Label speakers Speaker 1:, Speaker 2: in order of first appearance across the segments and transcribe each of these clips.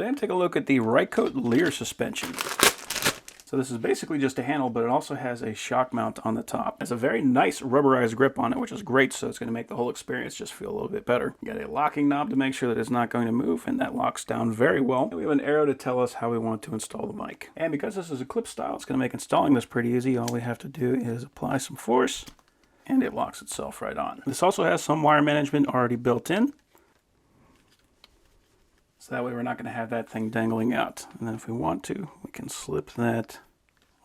Speaker 1: Today I'm taking a look at the Rycote Lyre suspension. So this is basically just a handle, but it also has a shock mount on the top. It's a very nice rubberized grip on it, which is great, so it's going to make the whole experience just feel a little bit better. You got a locking knob to make sure that it's not going to move, and that locks down very well. And we have an arrow to tell us how we want to install the mic. And because this is a clip style, it's going to make installing this pretty easy. All we have to do is apply some force, and it locks itself right on. This also has some wire management already built in. So that way we're not going to have that thing dangling out. And then if we want to, we can slip that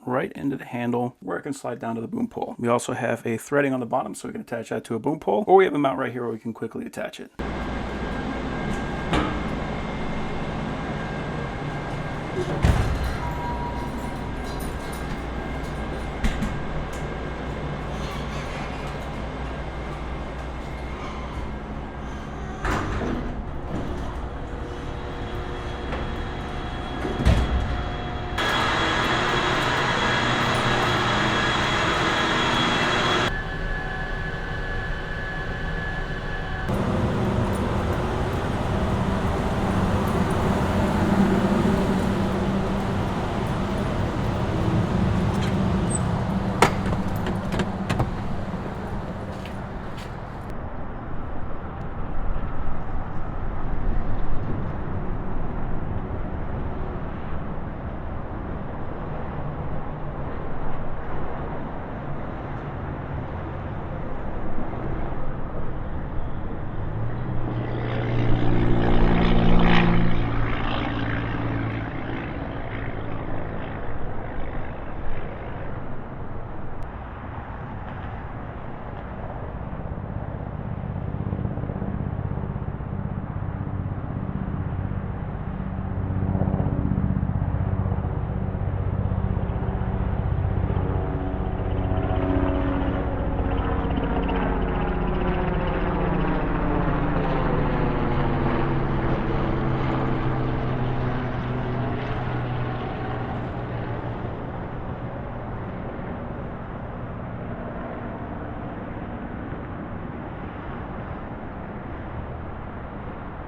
Speaker 1: right into the handle where it can slide down to the boom pole. We also have a threading on the bottom so we can attach that to a boom pole, or we have a mount right here where we can quickly attach it.